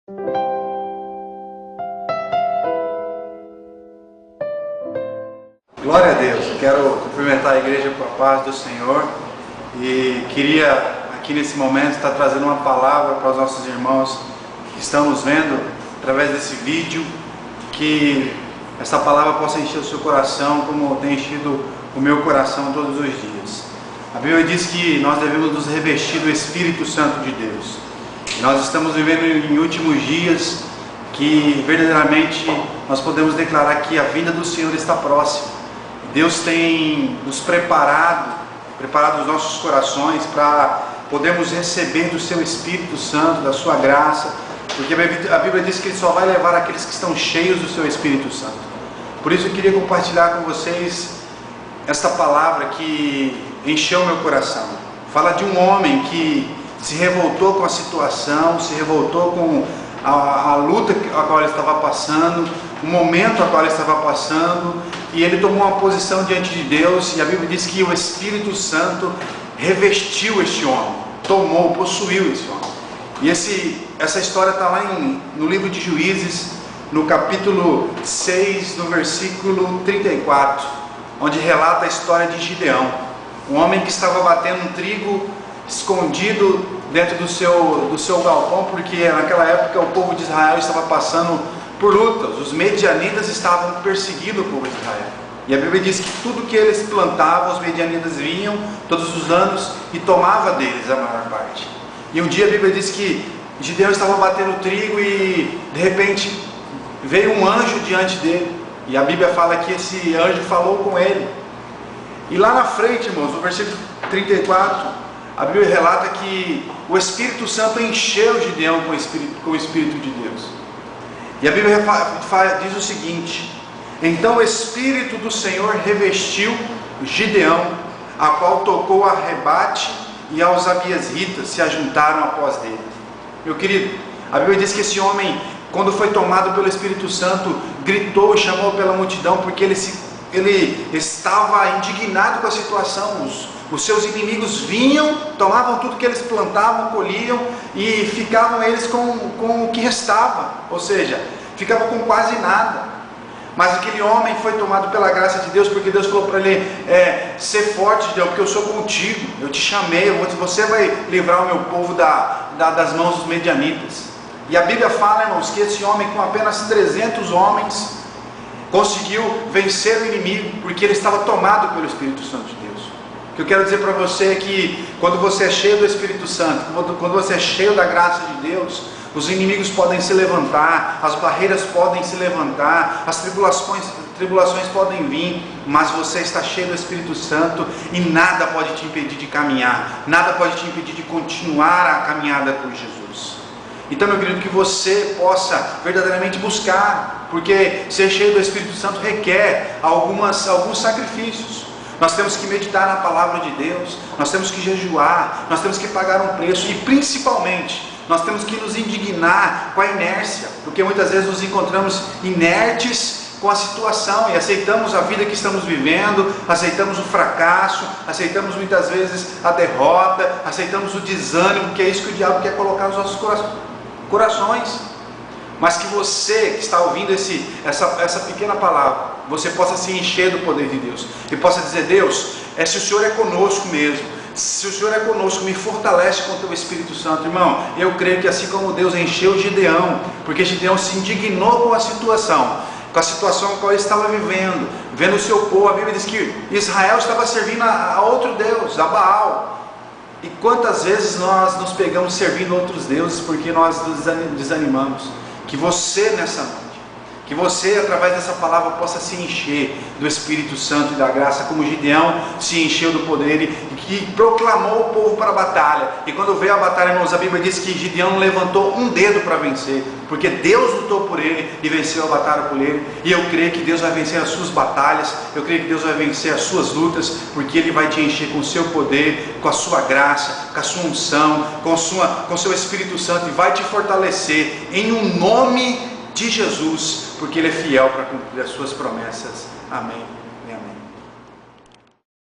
Glória a Deus, eu quero cumprimentar a igreja com a paz do Senhor e queria aqui nesse momento estar trazendo uma palavra para os nossos irmãos que estão nos vendo através desse vídeo, que essa palavra possa encher o seu coração como tem enchido o meu coração todos os dias. A Bíblia diz que nós devemos nos revestir do Espírito Santo de Deus. E nós estamos vivendo em últimos dias que verdadeiramente nós podemos declarar que a vinda do Senhor está próxima. Deus tem nos preparado os nossos corações para podermos receber do seu Espírito Santo, da sua graça, porque a Bíblia diz que Ele só vai levar aqueles que estão cheios do seu Espírito Santo. Por isso eu queria compartilhar com vocês esta palavra que encheu meu coração. Fala de um homem que se revoltou com a situação, se revoltou com a luta a qual ele estava passando, o momento a qual ele estava passando, e ele tomou uma posição diante de Deus, e a Bíblia diz que o Espírito Santo revestiu este homem, possuiu esse homem. E essa história está lá no livro de Juízes, no capítulo 6, no versículo 34, onde relata a história de Gideão, um homem que estava batendo um trigo escondido dentro do seu galpão, porque naquela época o povo de Israel estava passando por lutas. Os medianitas estavam perseguindo o povo de Israel, e a Bíblia diz que tudo que eles plantavam, os medianitas vinham todos os anos e tomava deles a maior parte. E um dia a Bíblia diz que Gideão estava batendo trigo e de repente veio um anjo diante dele, e a Bíblia fala que esse anjo falou com ele. E lá na frente, irmãos, no versículo 34, a Bíblia relata que o Espírito Santo encheu Gideão com o Espírito de Deus. E a Bíblia diz o seguinte: então o Espírito do Senhor revestiu Gideão, a qual tocou a rebate, e aos abiesritas se ajuntaram após dele. Meu querido, a Bíblia diz que esse homem, quando foi tomado pelo Espírito Santo, gritou e chamou pela multidão, porque ele estava indignado com a situação. Os seus inimigos vinham, tomavam tudo que eles plantavam, colhiam, e ficavam eles com o que restava, ou seja, ficavam com quase nada. Mas aquele homem foi tomado pela graça de Deus, porque Deus falou para ele: ser forte, Gideão, porque eu sou contigo, eu te chamei, você vai livrar o meu povo das mãos dos medianitas. E a Bíblia fala, irmãos, que esse homem, com apenas 300 homens, conseguiu vencer o inimigo, porque ele estava tomado pelo Espírito Santo de Deus. O que eu quero dizer para você é que quando você é cheio do Espírito Santo, quando você é cheio da graça de Deus, os inimigos podem se levantar, as barreiras podem se levantar, as tribulações podem vir, mas você está cheio do Espírito Santo e nada pode te impedir de caminhar, nada pode te impedir de continuar a caminhada por Jesus. Então, meu querido, que você possa verdadeiramente buscar, porque ser cheio do Espírito Santo requer alguns sacrifícios. Nós temos que meditar na palavra de Deus, nós temos que jejuar, nós temos que pagar um preço, e principalmente nós temos que nos indignar com a inércia, porque muitas vezes nos encontramos inertes com a situação e aceitamos a vida que estamos vivendo, aceitamos o fracasso, aceitamos muitas vezes a derrota, aceitamos o desânimo, que é isso que o diabo quer colocar nos nossos corações. Mas que você que está ouvindo essa pequena palavra, você possa se encher do poder de Deus e possa dizer: Deus, se o Senhor é conosco mesmo, se o Senhor é conosco, me fortalece com o teu Espírito Santo. Irmão, eu creio que assim como Deus encheu Gideão, porque Gideão se indignou com a situação a qual ele estava vendo o seu povo. A Bíblia diz que Israel estava servindo a outro Deus, a Baal. E quantas vezes nós nos pegamos servindo outros deuses porque nós nos desanimamos? Que você nessa noite, que você através dessa palavra possa se encher do Espírito Santo e da graça, como Gideão se encheu do poder e que proclamou o povo para a batalha. E quando veio a batalha, irmãos, a Bíblia diz que Gideão não levantou um dedo para vencer, porque Deus lutou por ele e venceu a batalha por ele. E eu creio que Deus vai vencer as suas batalhas, eu creio que Deus vai vencer as suas lutas, porque Ele vai te encher com o seu poder, com a sua graça, com a sua unção, com o seu Espírito Santo, e vai te fortalecer em um nome de Jesus, porque Ele é fiel para cumprir as suas promessas. Amém.